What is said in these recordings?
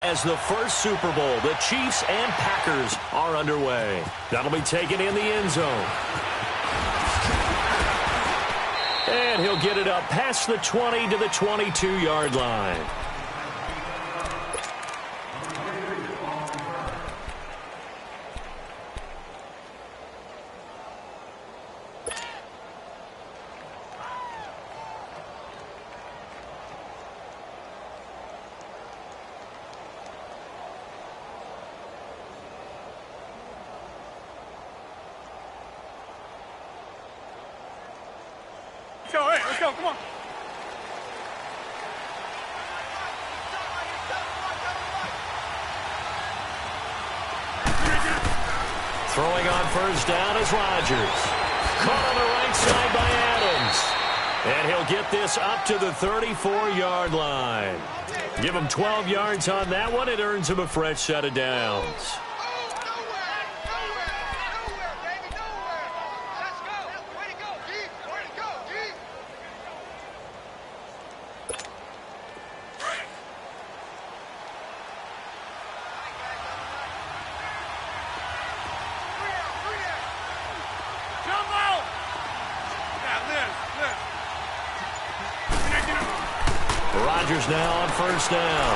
As the first Super Bowl, the Chiefs and Packers are underway. That'll be taken in the end zone. And he'll get it up past the 20 to the 22-yard line. Let's go, come on. Throwing on first down is Rodgers. Caught on the right side by Adams. And he'll get this up to the 34-yard line. Give him 12 yards on that one. It earns him a fresh set of downs. Rodgers now on first down.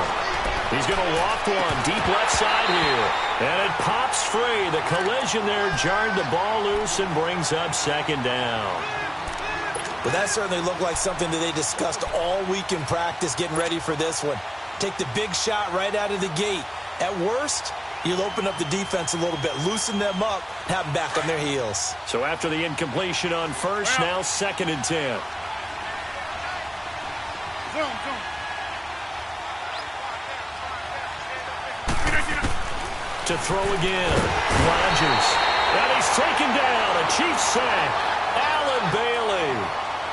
He's going to walk one deep left side here. And it pops free. The collision there jarred the ball loose and brings up second down. Well, that certainly looked like something that they discussed all week in practice getting ready for this one. Take the big shot right out of the gate. At worst, you'll open up the defense a little bit, loosen them up, have them back on their heels. So after the incompletion on first, now 2nd and 10. To throw again, Rodgers. And he's taken down, a Chiefs sack. Allen Bailey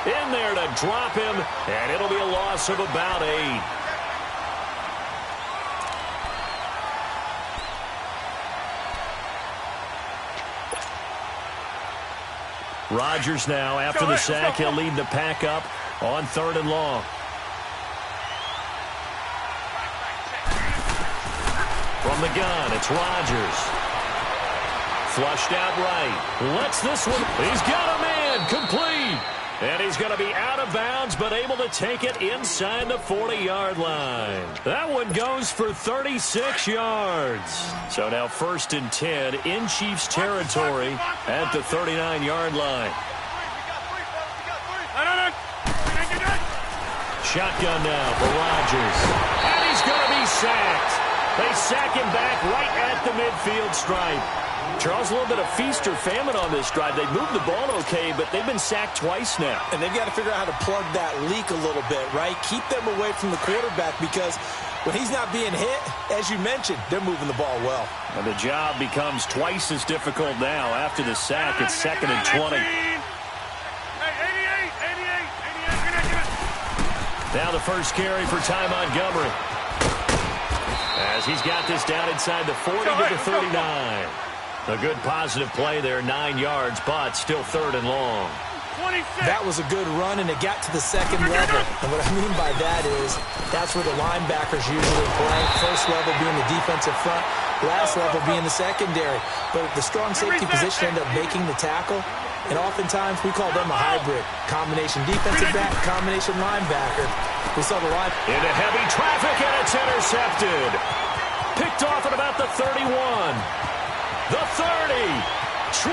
in there to drop him, and it'll be a loss of about 8. Rodgers now, after the sack, he'll lead the pack up on 3rd and long. From the gun, it's Rodgers. Flushed out right. Lets this one. He's got a man. Complete. And he's going to be out of bounds, but able to take it inside the 40-yard line. That one goes for 36 yards. So now 1st and 10 in Chiefs territory at the 39-yard line. Shotgun now for Rodgers. And he's going to be sacked. They sack him back right at the midfield stripe. Charles, a little bit of feast or famine on this drive. They moved the ball okay, but they've been sacked twice now. And they've got to figure out how to plug that leak a little bit, right? Keep them away from the quarterback because when he's not being hit, as you mentioned, they're moving the ball well. And the job becomes twice as difficult now after the sack. It's 2nd and 20. Now the first carry for Ty Montgomery. As he's got this down inside the 40 to the 39. A good positive play there, 9 yards, but still 3rd and long. That was a good run, and it got to the 2nd level. And what I mean by that is that's where the linebackers usually play. First level being the defensive front, last level being the secondary. But the strong safety position ended up making the tackle, and oftentimes we call them a hybrid. Combination defensive back, combination linebacker. We saw the line. Into heavy traffic, and it's intercepted. Picked off at about the 31. The 30, 20,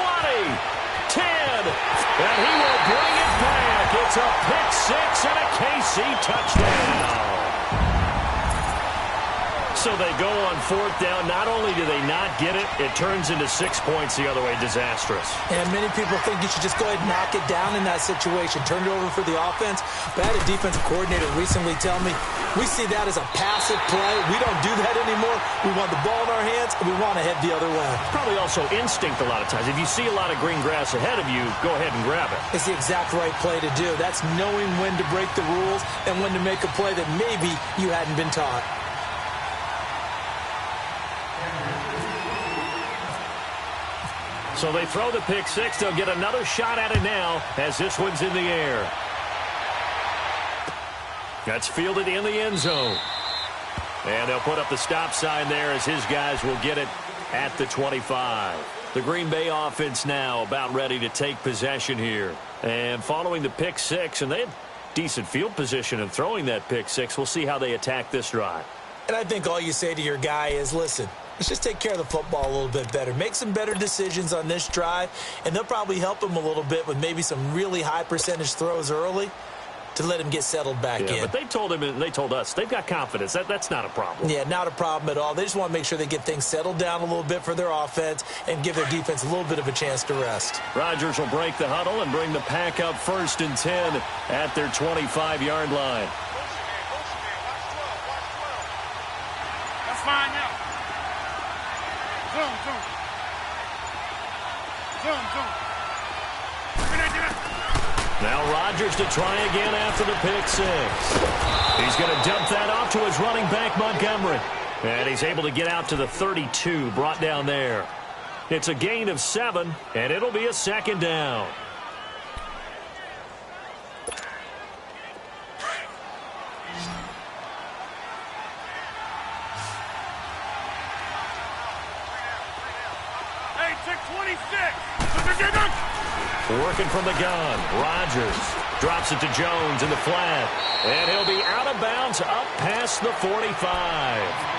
10, and he will bring it back. It's a pick six and a KC touchdown. So they go on 4th down. Not only do they not get it, it turns into 6 points the other way. Disastrous. And many people think you should just go ahead and knock it down in that situation. Turn it over for the offense. But I had a defensive coordinator recently tell me, we see that as a passive play. We don't do that anymore. We want the ball in our hands, and we want to head the other way. Probably also instinct a lot of times. If you see a lot of green grass ahead of you, go ahead and grab it. It's the exact right play to do. That's knowing when to break the rules and when to make a play that maybe you hadn't been taught. So they throw the pick six. They'll get another shot at it now as this one's in the air. That's fielded in the end zone. And they'll put up the stop sign there as his guys will get it at the 25. The Green Bay offense now about ready to take possession here. And following the pick six, and they have decent field position in throwing that pick six. We'll see how they attack this drive. And I think all you say to your guy is, listen, let's just take care of the football a little bit better. Make some better decisions on this drive, and they'll probably help him a little bit with maybe some really high percentage throws early to let him get settled back in. But they told him and they told us they've got confidence. That's not a problem. Yeah, not a problem at all. They just want to make sure they get things settled down a little bit for their offense and give their defense a little bit of a chance to rest. Rodgers will break the huddle and bring the pack up 1st and 10 at their 25-yard line. That's fine now. Zoom, zoom. Zoom, zoom. Now Rodgers to try again after the pick six. He's going to dump that off to his running back, Montgomery. And he's able to get out to the 32, brought down there. It's a gain of 7, and it'll be a 2nd down. Hey, check 26. Working from the gun, Rodgers drops it to Jones in the flat, and he'll be out of bounds up past the 45.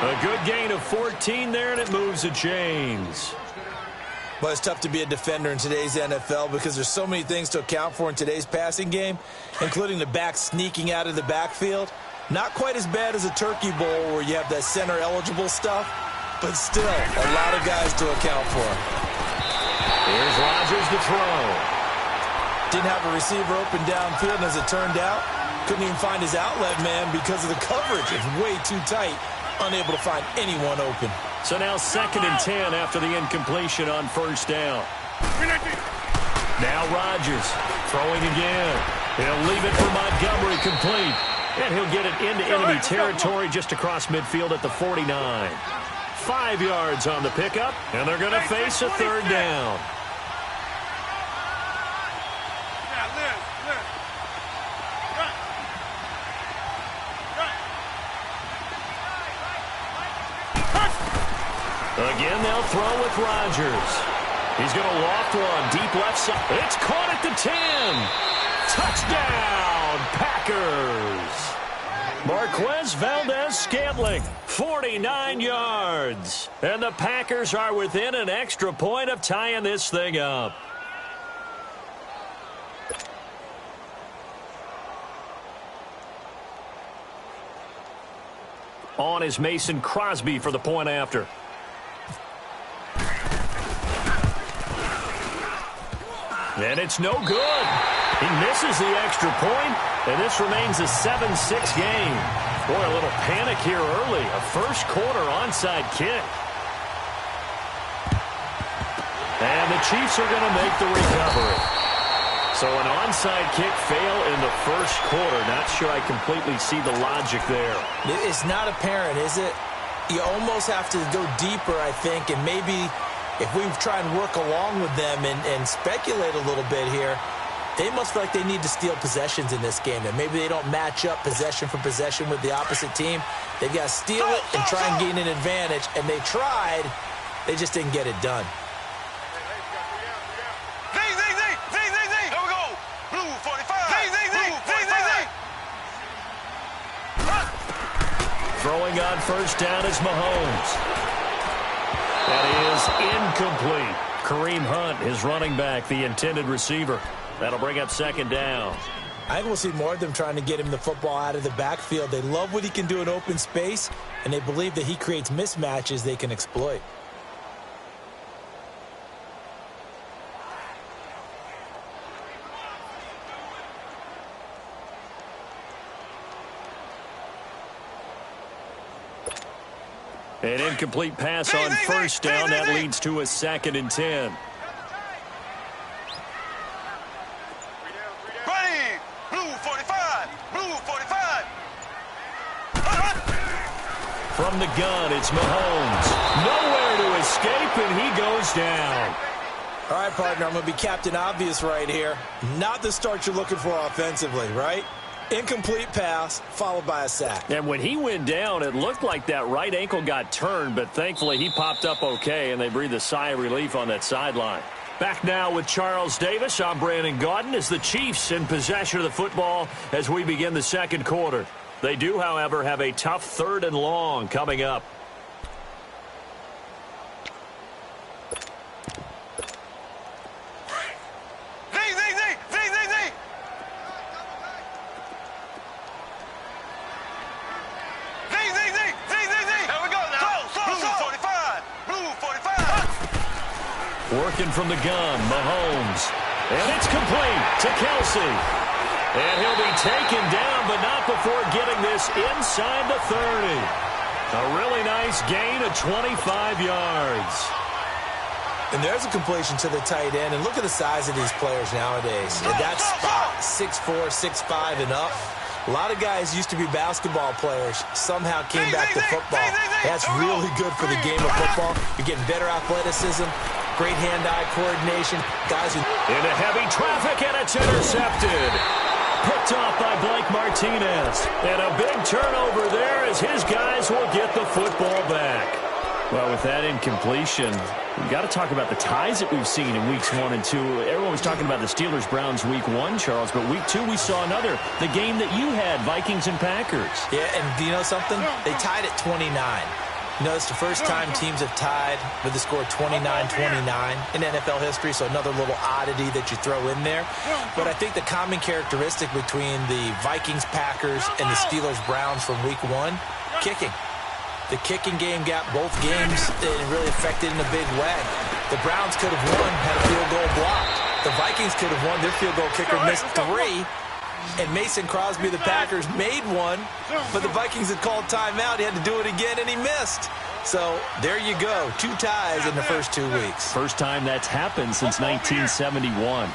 A good gain of 14 there, and it moves the chains. But it's tough to be a defender in today's NFL because there's so many things to account for in today's passing game, including the back sneaking out of the backfield. Not quite as bad as a turkey bowl where you have that center-eligible stuff, but still a lot of guys to account for. Here's Rodgers to throw. Didn't have a receiver open downfield, and as it turned out, couldn't even find his outlet man because of the coverage. It's way too tight, unable to find anyone open. So now 2nd and 10 after the incompletion on 1st down. Now Rodgers throwing again. He'll leave it for Montgomery complete. And he'll get it into enemy territory just across midfield at the 49. 5 yards on the pickup, and they're going to face a 3rd down. Again, they'll throw with Rodgers. He's going to loft one deep left side. It's caught at the 10. Touchdown, Packers. Marquez Valdez-Scantling, 49 yards. And the Packers are within an extra point of tying this thing up. On is Mason Crosby for the point after. And it's no good. He misses the extra point, and this remains a 7-6 game. Boy, a little panic here early. A first-quarter onside kick. And the Chiefs are going to make the recovery. So an onside kick fail in the first quarter. Not sure I completely see the logic there. It's not apparent, is it? You almost have to go deeper, I think, and maybe if we try and work along with them and speculate a little bit here, they must feel like they need to steal possessions in this game. That maybe they don't match up possession for possession with the opposite team. They've got to steal it and try and gain an advantage, and they tried. They just didn't get it done. Here we go. Blue 45. Throwing on 1st down is Mahomes. That is incomplete. Kareem Hunt, his running back, the intended receiver. That'll bring up 2nd down. I think we'll see more of them trying to get him the football out of the backfield. They love what he can do in open space, and they believe that he creates mismatches they can exploit. An incomplete pass on 1st down. That leads to a 2nd and 10. Ready. Blue 45. Blue 45. From the gun, it's Mahomes. Nowhere to escape, and he goes down. All right, partner, I'm going to be Captain Obvious right here. Not the start you're looking for offensively, right? Incomplete pass, followed by a sack. And when he went down, it looked like that right ankle got turned, but thankfully he popped up okay, and they breathed a sigh of relief on that sideline. Back now with Charles Davis. I'm Brandon Gaudin as the Chiefs in possession of the football as we begin the second quarter. They do, however, have a tough 3rd and long coming up. Working from the gun, Mahomes. And it's complete to Kelsey. And he'll be taken down, but not before getting this inside the 30. A really nice gain of 25 yards. And there's a completion to the tight end. And look at the size of these players nowadays. At that spot, 6'4", 6'5", and up. A lot of guys used to be basketball players, somehow came back to football. That's really good for the game of football. You're getting better athleticism, great hand-eye coordination. Guys who... Into heavy traffic, and it's intercepted. Picked off by Blake Martinez. And a big turnover there as his guys will get the football back. Well, with that incompletion, we've got to talk about the ties that we've seen in weeks 1 and 2. Everyone was talking about the Steelers-Browns week 1, Charles, but week 2 we saw another. The game that you had, Vikings and Packers. Yeah, and do you know something? They tied at 29. You know, it's the first time teams have tied with the score 29-29 in NFL history, so another little oddity that you throw in there. But I think the common characteristic between the Vikings, Packers, and the Steelers-Browns from week 1, kicking. The kicking game got both games and really affected in a big way. The Browns could have won had a field goal blocked. The Vikings could have won. Their field goal kicker missed 3. And Mason Crosby, the Packers, made 1. But the Vikings had called timeout. He had to do it again, and he missed. So there you go. 2 ties in the first 2 weeks. First time that's happened since 1971.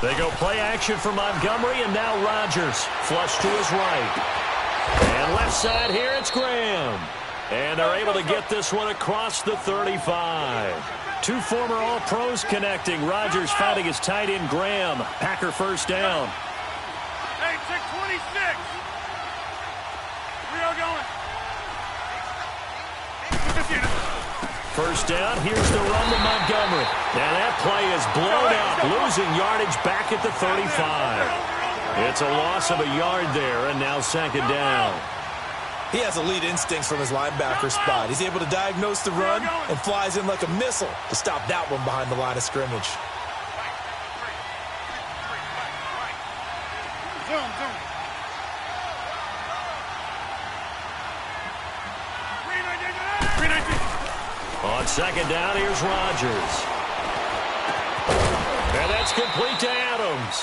They go play action for Montgomery, and now Rodgers. Flush to his right. And left side here, it's Graham. And they're able to get this one across the 35. 2 former All-Pros connecting. Rodgers fighting his tight end, Graham. Packer first down. Hey, check 26. We are going. First down, here's the run to Montgomery. And that play is blown up, losing yardage back at the 35. It's a loss of a yard there, and now second down. He has elite instincts from his linebacker spot. He's able to diagnose the run and flies in like a missile to stop that one behind the line of scrimmage. On second down, here's Rodgers. And that's complete to Adams.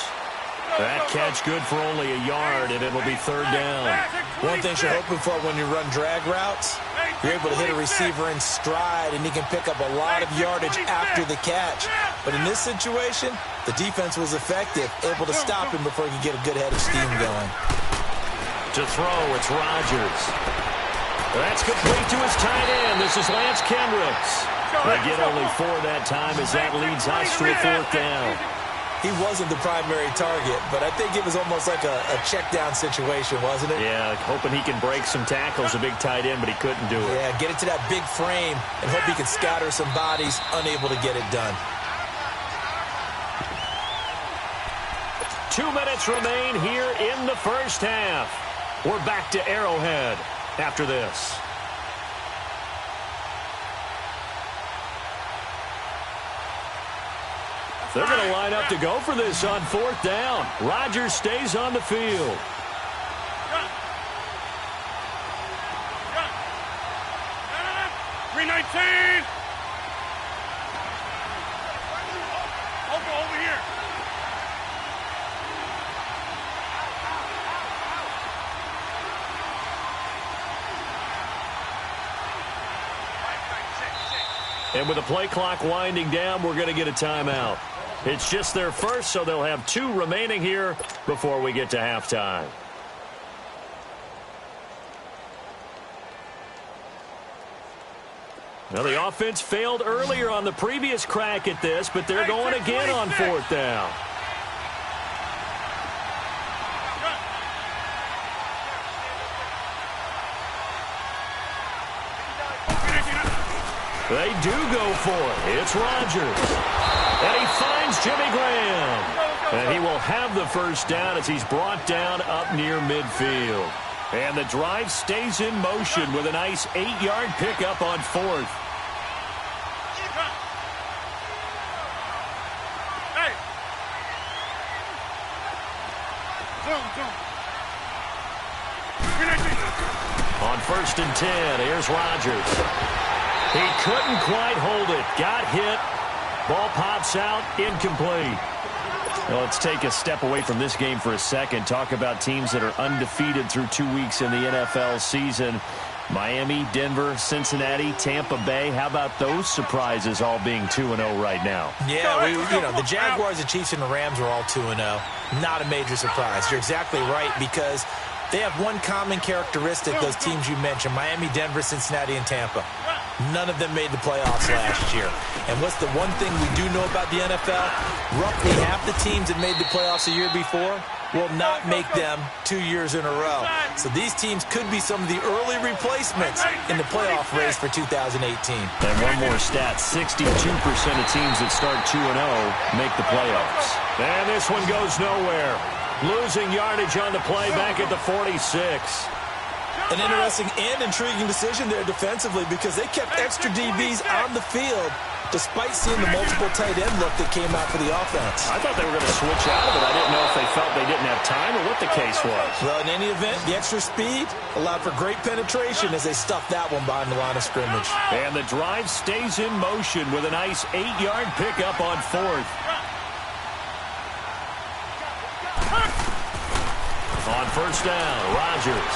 That catch good for only a yard, and it'll be third down. One thing you're hoping for when you run drag routes, you're able to hit a receiver in stride, and he can pick up a lot of yardage after the catch. But in this situation, the defense was effective, able to stop him before he could get a good head of steam going. To throw, it's Rodgers. That's complete to his tight end. This is Lance Kendricks. They get only 4 that time as that leads us to a fourth down. He wasn't the primary target, but I think it was almost like a check down situation, wasn't it? Yeah, hoping he can break some tackles, a big tight end, but he couldn't do it. Yeah, get it to that big frame and hope he can scatter some bodies, unable to get it done. 2 minutes remain here in the first half. We're back to Arrowhead after this. They're going to line up to go for this on fourth down. Rodgers stays on the field. 319. Over here. And with the play clock winding down, we're going to get a timeout. It's just their first, so they'll have 2 remaining here before we get to halftime. Well, the offense failed earlier on the previous crack at this, but they're going again on 4th down. They do go for it. It's Rodgers. And he finds Jimmy Graham. And he will have the first down as he's brought down up near midfield. And the drive stays in motion with a nice 8-yard pickup on 4th. On 1st and 10, here's Rodgers. He couldn't quite hold it. Got hit. Ball pops out. Incomplete. Well, let's take a step away from this game for a second. Talk about teams that are undefeated through 2 weeks in the NFL season. Miami, Denver, Cincinnati, Tampa Bay. How about those surprises all being 2-0 right now? Yeah, the Jaguars, the Chiefs, and the Rams are all 2-0. Not a major surprise. You're exactly right because they have one common characteristic, those teams you mentioned, Miami, Denver, Cincinnati, and Tampa. None of them made the playoffs last year. And what's the one thing we do know about the NFL? Roughly half the teams that made the playoffs a year before will not make them 2 years in a row. So these teams could be some of the early replacements in the playoff race for 2018. And one more stat, 62% of teams that start 2-0 make the playoffs. And this one goes nowhere. Losing yardage on the play back at the 46. An interesting and intriguing decision there defensively because they kept extra DBs on the field despite seeing the multiple tight end look that came out for the offense. I thought they were going to switch out of it. I didn't know if they felt they didn't have time or what the case was. Well, in any event, the extra speed allowed for great penetration as they stuffed that one behind the line of scrimmage. And the drive stays in motion with a nice 8-yard pickup on 4th. On 1st down, Rodgers.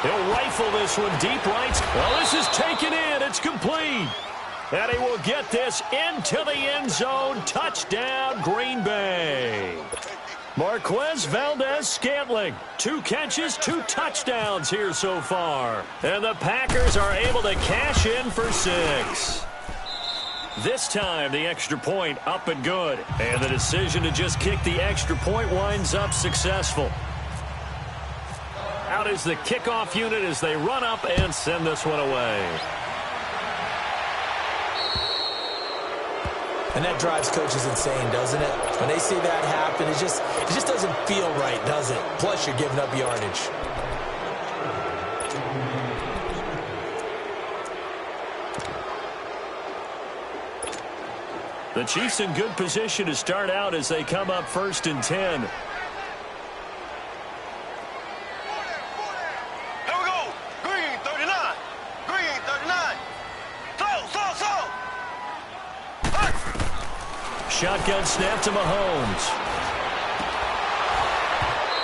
He'll rifle this one deep right. Well, this is taken in. It's complete. And he will get this into the end zone. Touchdown, Green Bay. Marquez Valdez-Scantling. 2 catches, 2 touchdowns here so far. And the Packers are able to cash in for 6. This time, the extra point up and good. And the decision to just kick the extra point winds up successful. Out is the kickoff unit as they run up and send this one away. And that drives coaches insane, doesn't it? When they see that happen, it just doesn't feel right, does it? Plus, you're giving up yardage. The Chiefs in good position to start out as they come up 1st and 10. Here we go. Green 39. Green 39. Slow. Shotgun snap to Mahomes.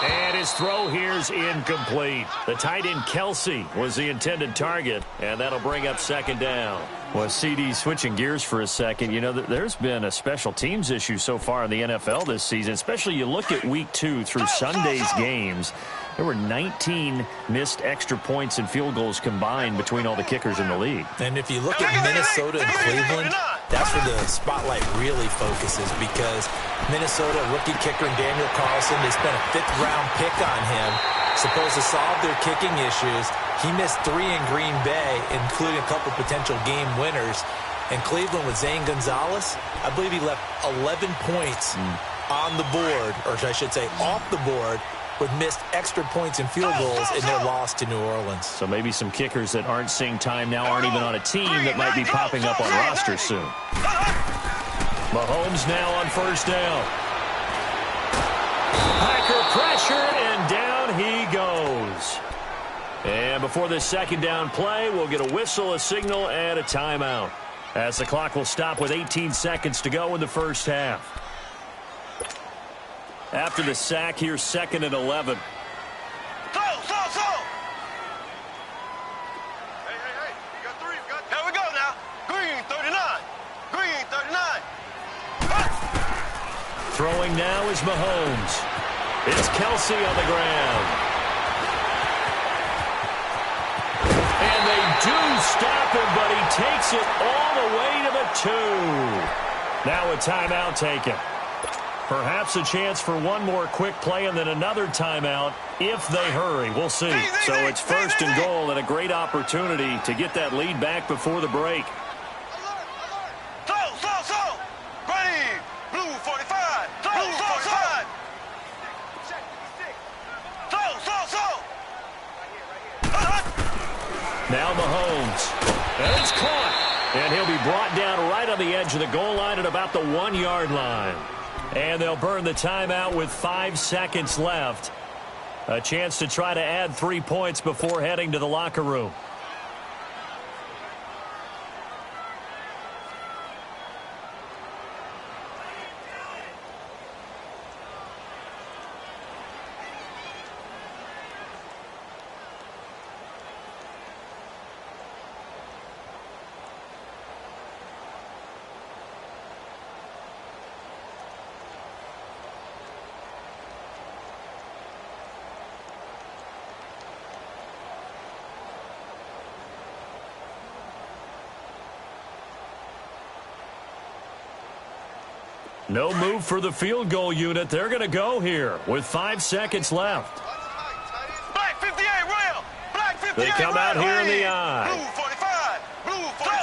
And his throw here's incomplete. The tight end Kelsey was the intended target, and that'll bring up 2nd down. Well, CD, switching gears for a second, there's been a special teams issue so far in the NFL this season, especially you look at Week 2 through Sunday's games. There were 19 missed extra points and field goals combined between all the kickers in the league. And if you look at Minnesota and Cleveland, that's where the spotlight really focuses because Minnesota, rookie kicker Daniel Carlson, they spent a 5th-round pick on him, supposed to solve their kicking issues. He missed 3 in Green Bay, including a couple potential game winners. And Cleveland with Zane Gonzalez, I believe he left 11 points on the board, or I should say off the board, with missed extra points and field goals in their loss to New Orleans. So maybe some kickers that aren't seeing time now aren't even on a team that might be popping up on rosters soon. Mahomes now on 1st down. Packer pressure, and down he goes. And before this 2nd down play, we'll get a whistle, a signal, and a timeout. As the clock will stop with 18 seconds to go in the first half. After the sack, here's 2nd and 11. Slow. Hey. You got 3. Throwing now is Mahomes. It's Kelsey on the ground. And they do stop him, but he takes it all the way to the 2. Now a timeout taken. Perhaps a chance for one more quick play and then another timeout if they hurry. We'll see. So it's first and goal and a great opportunity to get that lead back before the break. Slow. Ready. Blue 45. Blue 45. Slow. Now Mahomes. And it's caught. And he'll be brought down right on the edge of the goal line at about the 1-yard line. And they'll burn the timeout with 5 seconds left. A chance to try to add 3 points before heading to the locker room. No move for the field goal unit. They're going to go here with 5 seconds left. Black 58, Royal. Black 58, They come out here in the eye. Blue 45. Blue 45.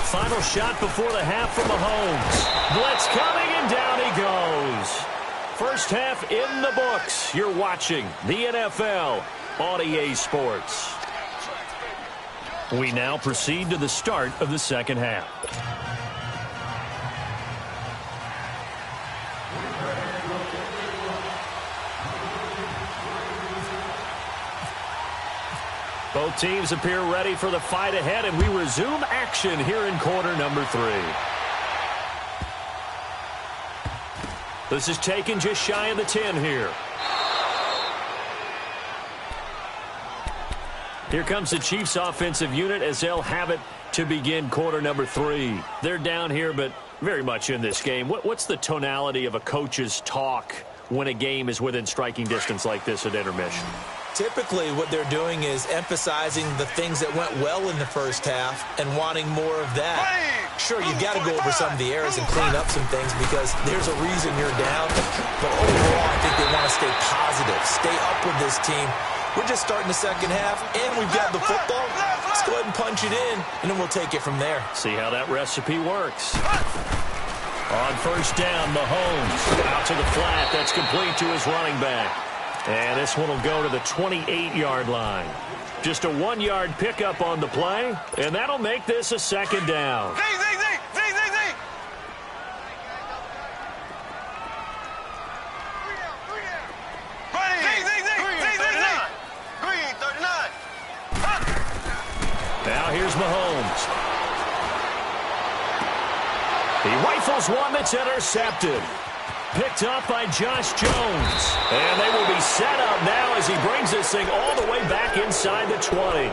Final shot before the half from Mahomes. Blitz coming, and down he goes. First half in the books. You're watching the NFL on EA Sports. We now proceed to the start of the second half. Both teams appear ready for the fight ahead, and we resume action here in quarter number 3. This is taken just shy of the 10 here. Here comes the Chiefs offensive unit as they'll have it to begin quarter number 3. They're down here, but very much in this game. What's the tonality of a coach's talk when a game is within striking distance like this at intermission? Typically, what they're doing is emphasizing the things that went well in the first half and wanting more of that. Sure, you've got to go over some of the errors and clean up some things because there's a reason you're down. But overall, I think they want to stay positive, stay up with this team. We're just starting the second half, and we've got the football. Let's go ahead and punch it in, and then we'll take it from there. See how that recipe works. On first down, Mahomes out to the flat. That's complete to his running back. And this one will go to the 28-yard line. Just a 1-yard pickup on the play, and that'll make this a second down. Z. Green 39. Now here's Mahomes. He rifles one that's intercepted. Picked up by Josh Jones. And they will be set up now as he brings this thing all the way back inside the 20.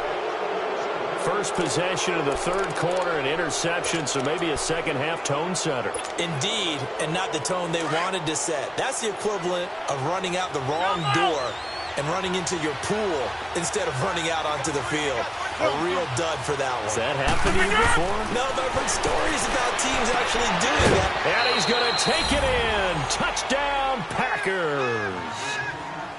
First possession of the third quarter, an interception, so maybe a second-half tone setter. Indeed, and not the tone they wanted to set. That's the equivalent of running out the wrong door and running into your pool instead of running out onto the field. A real dud for that one. Has that happened to you before? No, but I've heard stories about teams actually doing that. And he's going to take it in. Touchdown, Packers.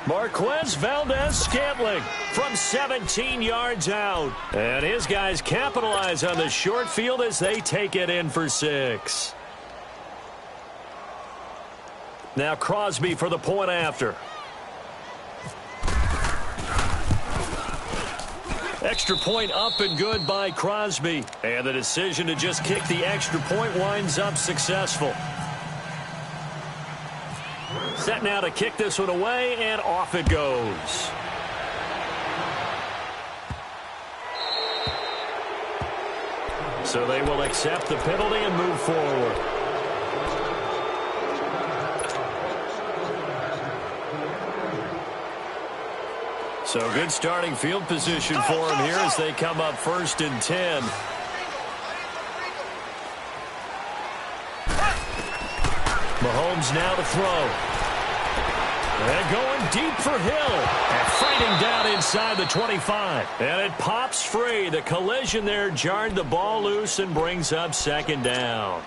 Marquez Valdez-Scantling from 17 yards out. And his guys capitalize on the short field as they take it in for 6. Now Crosby for the point after. Extra point up and good by Crosby. And the decision to just kick the extra point winds up successful. Set now to kick this one away, and off it goes. So they will accept the penalty and move forward. So good starting field position for him here as they come up 1st and 10. Mahomes now to throw. And going deep for Hill. And fighting down inside the 25. And it pops free. The collision there jarred the ball loose and brings up second down.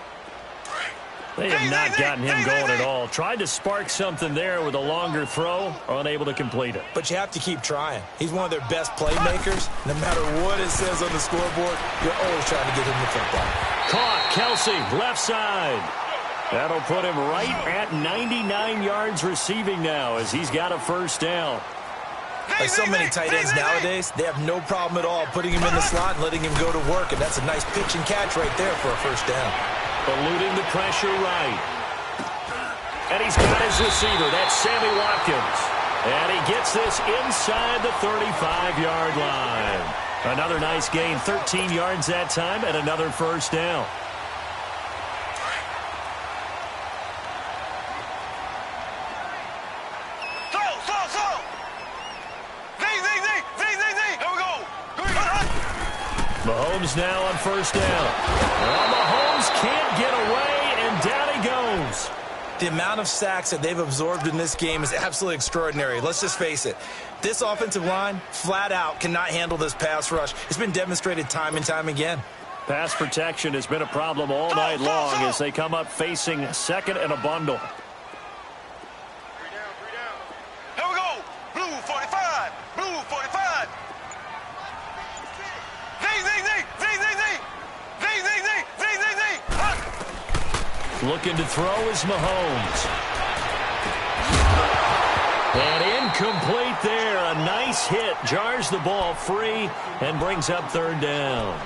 They have not gotten him going at all. Tried to spark something there with a longer throw. Unable to complete it. But you have to keep trying. He's one of their best playmakers. No matter what it says on the scoreboard, you're always trying to get him the football. Caught. Kelsey, left side. That'll put him right at 99 yards receiving now as he's got a first down. Like so many tight ends nowadays, they have no problem at all putting him in the slot and letting him go to work. And that's a nice pitch and catch right there for a first down. Eluding the pressure right. And he's got his receiver. That's Sammy Watkins. And he gets this inside the 35-yard line. Another nice gain, 13 yards that time, and another first down. Mahomes now on first down. Well, Mahomes can't get away, and down he goes. The amount of sacks that they've absorbed in this game is absolutely extraordinary. Let's just face it. This offensive line, flat out, cannot handle this pass rush. It's been demonstrated time and time again. Pass protection has been a problem all night long as they come up facing second and a bundle. Here we go. Blue 45. Blue 45. Looking to throw is Mahomes. And incomplete there. A nice hit. Jars the ball free and brings up third down.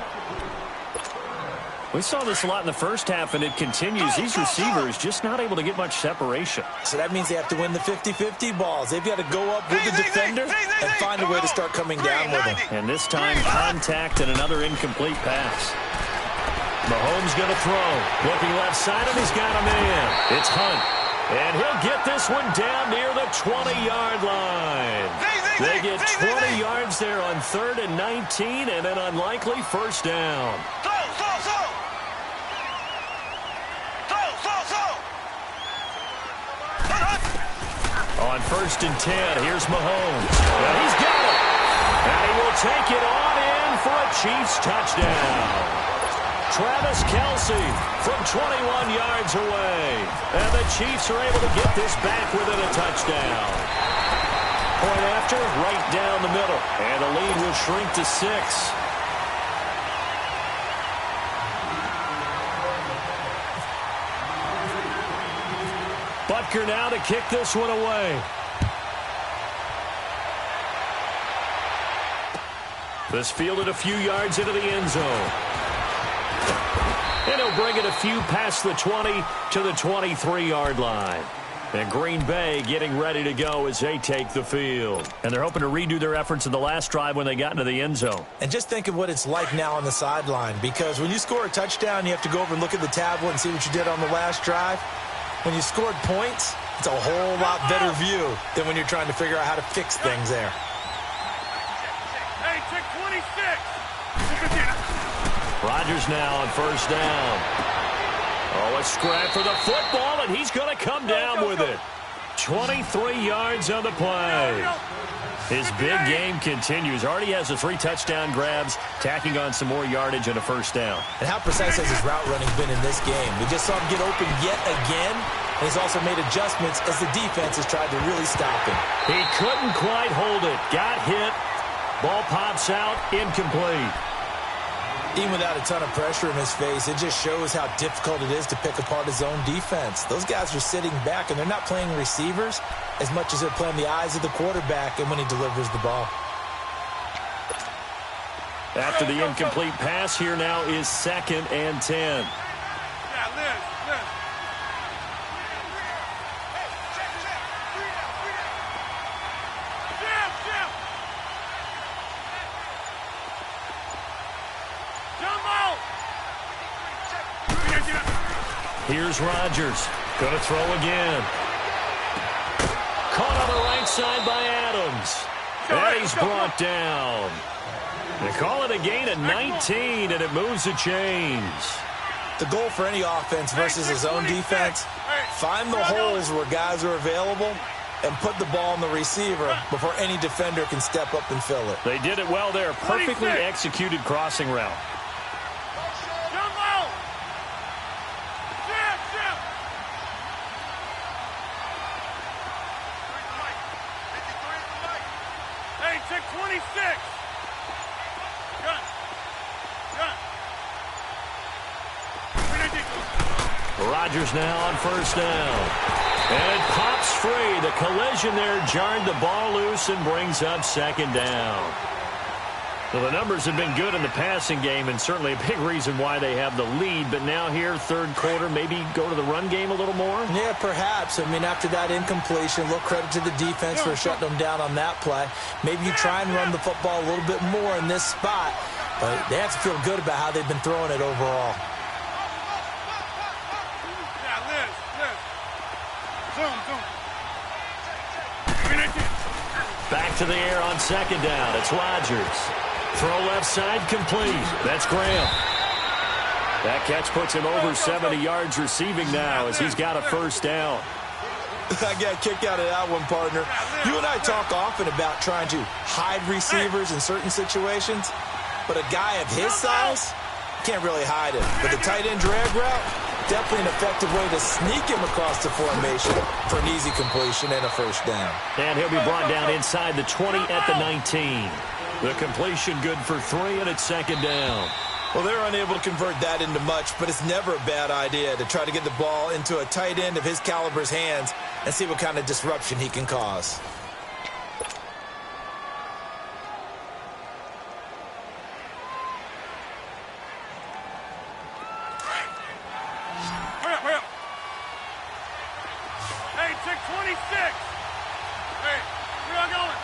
We saw this a lot in the first half, and it continues. These receivers just not able to get much separation. So that means they have to win the 50-50 balls. They've got to go up with the defender and find a way to start coming down with them. And this time, contact and another incomplete pass. Mahomes going to throw. Looking left side, and he's got a man. It's Hunt. And he'll get this one down near the 20-yard line. They get 20 yards there on 3rd and 19, and an unlikely first down. On 1st and 10, here's Mahomes. And he's got it. And he will take it on in for a Chiefs touchdown. Travis Kelsey from 21 yards away. And the Chiefs are able to get this back within a touchdown. Point after, right down the middle. And the lead will shrink to 6. Butker now to kick this one away. This fielded a few yards into the end zone. And he'll bring it a few past the 20 to the 23-yard line. And Green Bay getting ready to go as they take the field. And they're hoping to redo their efforts in the last drive when they got into the end zone. And just think of what it's like now on the sideline, because when you score a touchdown, you have to go over and look at the tablet and see what you did on the last drive. When you scored points, it's a whole lot better view than when you're trying to figure out how to fix things there. Hey, check 26. Rodgers now on first down. Oh, a scrap for the football, and he's going to come down with it. 23 yards on the play. His big game continues. Already has the 3 touchdown grabs, tacking on some more yardage and a first down. And how precise has his route running been in this game? We just saw him get open yet again, and he's also made adjustments as the defense has tried to really stop him. He couldn't quite hold it. Got hit. Ball pops out, incomplete. Even without a ton of pressure in his face, it just shows how difficult it is to pick apart his own defense. Those guys are sitting back, and they're not playing receivers as much as they're playing the eyes of the quarterback and when he delivers the ball. After the incomplete pass, here now is 2nd and 10. Here's Rodgers. Going to throw again. Caught on the right side by Adams. And he's brought down. They call it a gain of 19, and it moves the chains. The goal for any offense versus his own defense, find the holes where guys are available and put the ball on the receiver before any defender can step up and fill it. They did it well there. Perfectly executed crossing route. Hey, check 26. Rodgers now on first down. And it pops free. The collision there jarred the ball loose and brings up second down. Well, the numbers have been good in the passing game and certainly a big reason why they have the lead. But now here, third quarter, maybe go to the run game a little more? Yeah, perhaps. I mean, after that incompletion, a little credit to the defense for shutting them down on that play. Maybe you try and run the football a little bit more in this spot. But they have to feel good about how they've been throwing it overall. Back to the air on second down. It's Rodgers. Throw left side complete. That's Graham. That catch puts him over 70 yards receiving now as he's got a first down. I got kicked out of that one, partner. You and I talk often about trying to hide receivers in certain situations, but a guy of his size can't really hide him. But the tight end drag route, definitely an effective way to sneak him across the formation for an easy completion and a first down. And he'll be brought down inside the 20 at the 19. The completion good for 3, and it's second down. Well, they're unable to convert that into much, but it's never a bad idea to try to get the ball into a tight end of his caliber's hands and see what kind of disruption he can cause. Hey, check 26. Hey, where y'all going?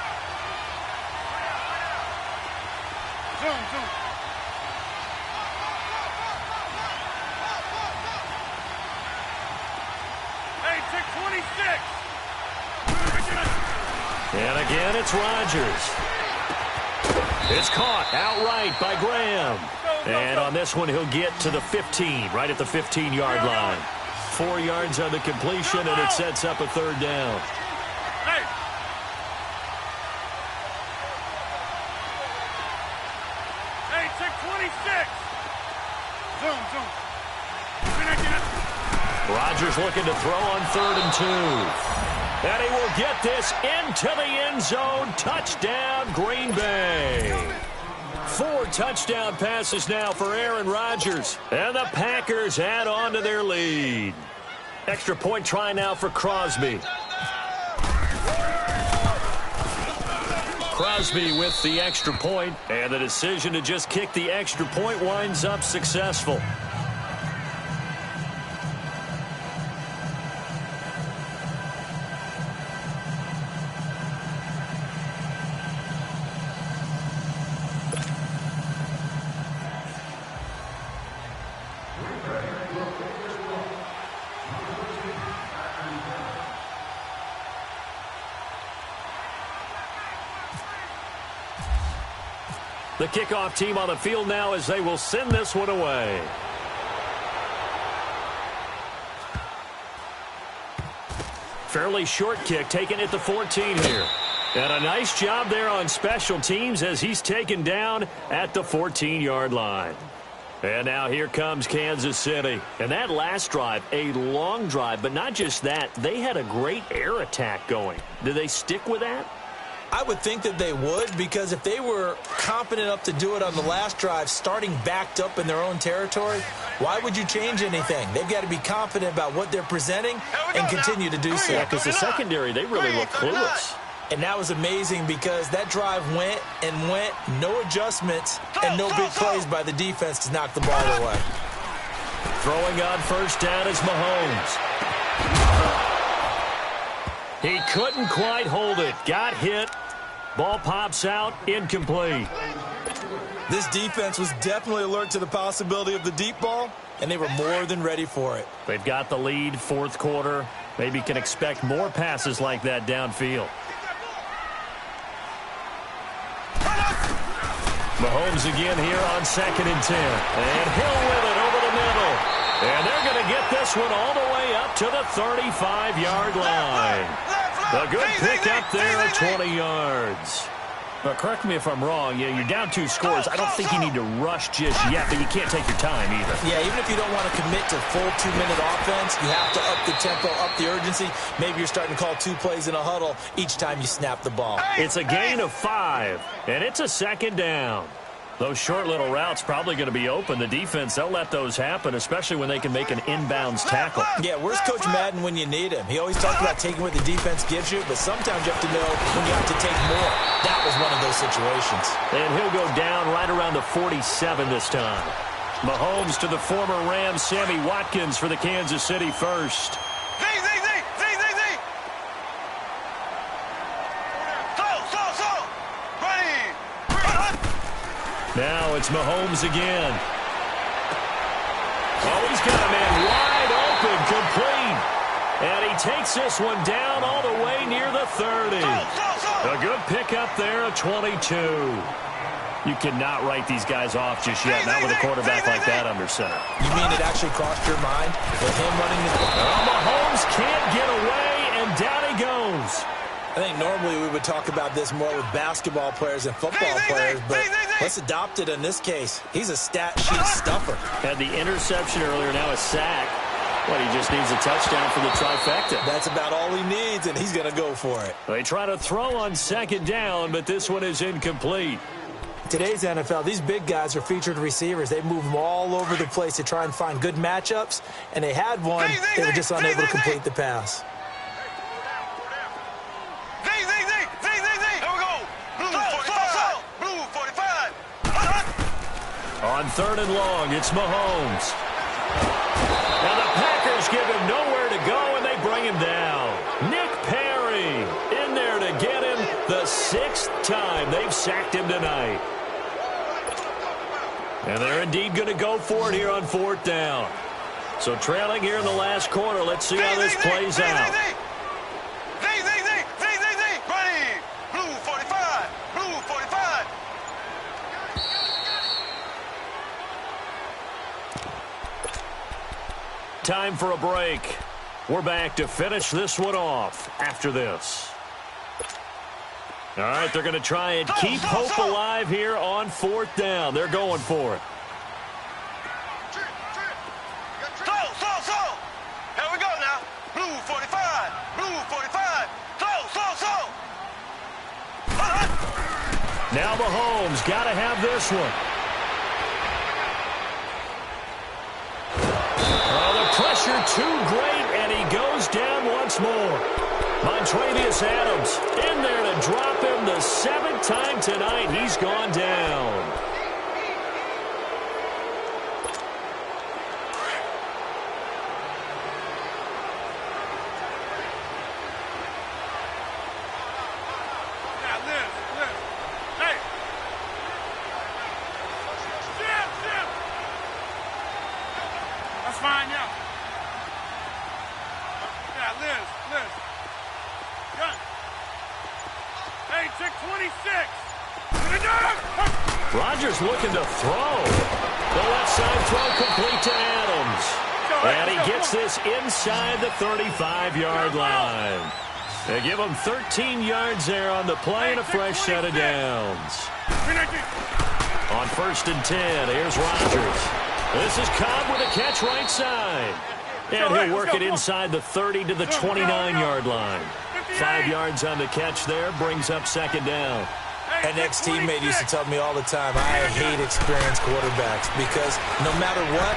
Zoom. Hey, check 26. And again, it's Rodgers. It's caught outright by Graham. And on this one, he'll get to the 15, right at the 15-yard line. 4 yards on the completion, and it sets up a third down. Hey. Hey, check 26. Zoom. Rodgers looking to throw on 3rd and 2. And he will get this into the end zone. Touchdown, Green Bay. 4 touchdown passes now for Aaron Rodgers. And the Packers add on to their lead. Extra point try now for Crosby. Crosby with the extra point, and the decision to just kick the extra point winds up successful. The kickoff team on the field now as they will send this one away. Fairly short kick taken at the 14 here. And a nice job there on special teams as he's taken down at the 14-yard line. And now here comes Kansas City. And that last drive, a long drive, but not just that. They had a great air attack going. Do they stick with that? I would think that they would, because if they were confident enough to do it on the last drive, starting backed up in their own territory, why would you change anything? They've got to be confident about what they're presenting and continue to do so. Yeah, because the secondary, they really look clueless. And that was amazing because that drive went, no adjustments, and no big plays by the defense to knock the ball away. Throwing on first down is Mahomes. He couldn't quite hold it. Got hit. Ball pops out. Incomplete. This defense was definitely alert to the possibility of the deep ball, and they were more than ready for it. They've got the lead, fourth quarter. Maybe can expect more passes like that downfield. Mahomes again here on 2nd and 10. And Hill with it over the middle. And they're going to get this one all the way up to the 35-yard line. A good pickup there at 20 yards. But correct me if I'm wrong, you're down 2 scores. I don't think you need to rush just yet, but you can't take your time either. Yeah, even if you don't want to commit to full 2-minute offense, you have to up the tempo, up the urgency. Maybe you're starting to call 2 plays in a huddle each time you snap the ball. It's a gain of 5, and it's a second down. Those short little routes probably going to be open. The defense, they'll let those happen, especially when they can make an inbounds tackle. Yeah, where's Coach Madden when you need him? He always talks about taking what the defense gives you, but sometimes you have to know when you have to take more. That was one of those situations. And he'll go down right around the 47 this time. Mahomes to the former Rams, Sammy Watkins for the Kansas City first. Now it's Mahomes again. Oh, he's got a man wide open, complete. And he takes this one down all the way near the 30. A good pickup there at 22. You cannot write these guys off just yet, not with a quarterback like that under center. You mean it actually crossed your mind with him running the ball? Oh, Mahomes can't get away, and down he goes. I think normally we would talk about this more with basketball players and football players, but let's adopt it in this case. He's a stat sheet stuffer. Had the interception earlier, now a sack. Well, he just needs a touchdown for the trifecta. That's about all he needs, and he's going to go for it. They try to throw on second down, but this one is incomplete. Today's NFL, these big guys are featured receivers. They move them all over the place to try and find good matchups, and they had one. They were just unable to complete the pass. On 3rd and long, it's Mahomes. Now the Packers give him nowhere to go, and they bring him down. Nick Perry in there to get him the 6th time they've sacked him tonight. And they're indeed going to go for it here on 4th down. So trailing here in the last quarter, let's see how this plays out. Time for a break. We're back to finish this one off after this. All right, they're going to try and keep hope alive here on 4th down. They're going for it. Here we go now. Blue 45. Blue 45. Now Mahomes got to have this one. Pressure too great, and he goes down once more. Montravius Adams in there to drop him the 7th time tonight. He's gone down. Rodgers looking to throw. The left side throw complete to Adams. And he gets this inside the 35-yard line. They give him 13 yards there on the play and a fresh set of downs. On 1st and 10, here's Rodgers. This is Cobb with a catch right side. And he'll work it inside the 30 to the 29-yard line. 5 yards on the catch there, brings up 2nd down. An ex-teammate used to tell me all the time, I hate experienced quarterbacks because no matter what,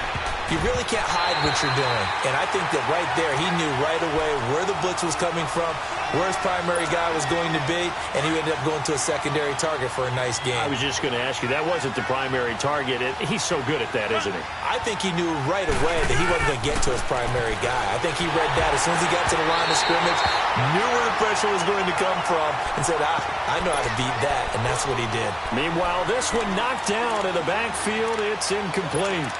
you really can't hide what you're doing. And I think that right there, he knew right away where the blitz was coming from, where his primary guy was going to be, and he ended up going to a secondary target for a nice game. I was just going to ask you, that wasn't the primary target. He's so good at that, isn't he? I think he knew right away that he wasn't going to get to his primary guy. I think he read that as soon as he got to the line of scrimmage, knew where the pressure was going to come from, and said, I know how to beat that, and that's what he did. Meanwhile, this one knocked down in the backfield. It's incomplete.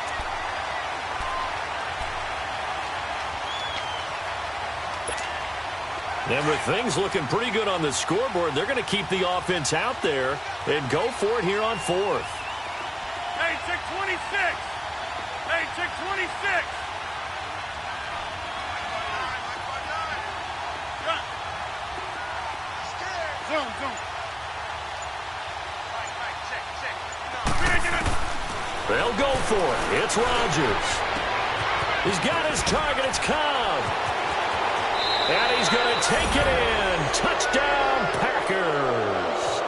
And with things looking pretty good on the scoreboard, they're going to keep the offense out there and go for it here on 4th. Hey, check 26. Hey, check 26. They'll go for it. It's Rodgers. He's got his target. It's Cobb. And he's going to take it in. Touchdown, Packers.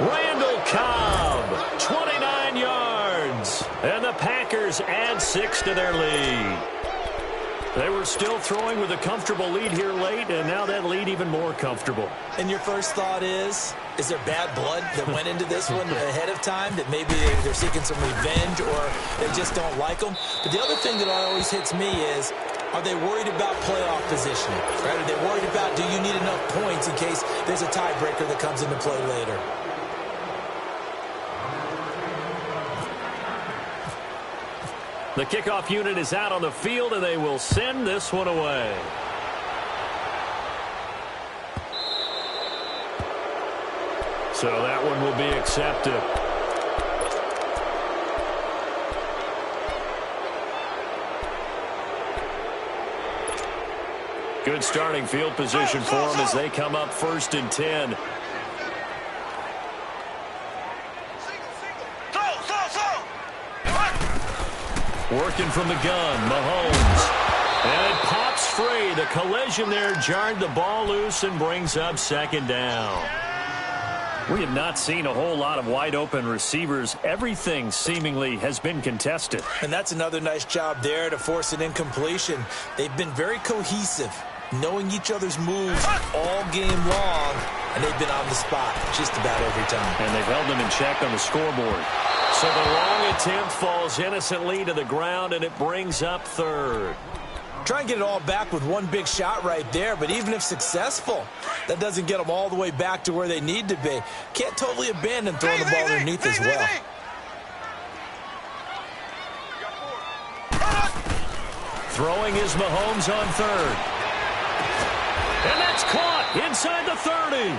Randall Cobb, 29 yards. And the Packers add 6 to their lead. They were still throwing with a comfortable lead here late, and now that lead even more comfortable. And your first thought is there bad blood that went into this one ahead of time, that maybe they're seeking some revenge or they just don't like them? But the other thing that always hits me is, are they worried about playoff positioning? Right? Are they worried about, do you need enough points in case there's a tiebreaker that comes into play later? The kickoff unit is out on the field, and they will send this one away. So that one will be accepted. Good starting field position for them as they come up 1st and 10. Working from the gun, Mahomes. And it pops free. The collision there jarred the ball loose and brings up 2nd down. We have not seen a whole lot of wide-open receivers. Everything seemingly has been contested. And that's another nice job there to force an incompletion. They've been very cohesive, knowing each other's moves all game long, and they've been on the spot just about every time. And they've held them in check on the scoreboard. So the long attempt falls innocently to the ground, and it brings up 3rd. Try and get it all back with one big shot right there, but even if successful, that doesn't get them all the way back to where they need to be. Can't totally abandon throwing the ball underneath as well. Throwing is Mahomes on 3rd. And that's caught inside the 30.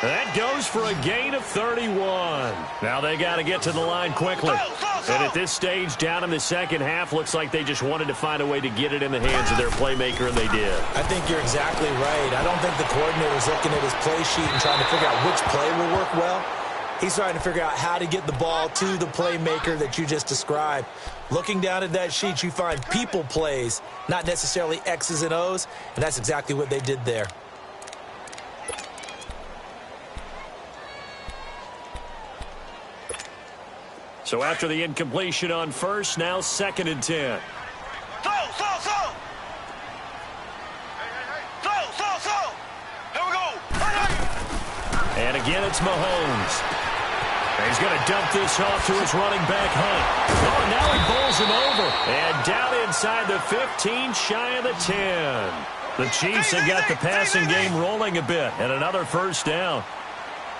That goes for a gain of 31. Now they got to get to the line quickly. And at this stage, down in the second half, looks like they just wanted to find a way to get it in the hands of their playmaker, and they did. I think you're exactly right. I don't think the coordinator's looking at his play sheet and trying to figure out which play will work well. He's trying to figure out how to get the ball to the playmaker that you just described. Looking down at that sheet, you find people plays, not necessarily X's and O's, and that's exactly what they did there. So after the incompletion on 1st, now 2nd and 10. Slow. Here we go. And again, it's Mahomes. And he's going to dump this off to his running back, Hunt. Oh, and now he bowls him over. And down inside the 15, shy of the 10. The Chiefs have got the passing game rolling a bit, and another 1st down.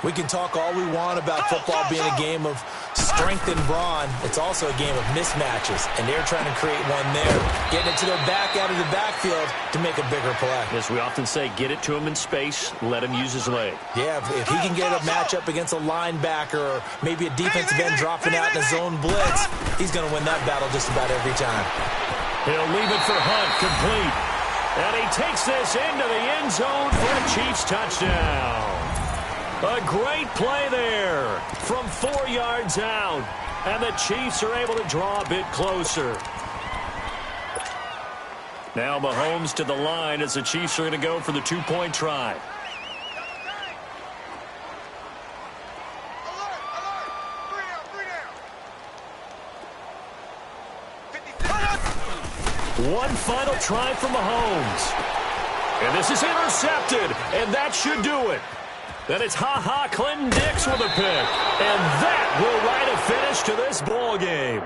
We can talk all we want about football being a game of strength and brawn. It's also a game of mismatches, and they're trying to create one there, getting it to their back out of the backfield to make a bigger play. As we often say, get it to him in space, let him use his leg. Yeah, if he can get a matchup against a linebacker or maybe a defensive end dropping out in a zone blitz, he's going to win that battle just about every time. He'll leave it for Hunt, complete. And he takes this into the end zone for a Chiefs touchdown. A great play there from 4 yards out. And the Chiefs are able to draw a bit closer. Now Mahomes to the line as the Chiefs are going to go for the 2-point try. One final try for Mahomes. And this is intercepted, and that should do it. Then it's Clinton Dix with a pick. And that will write a finish to this ball game.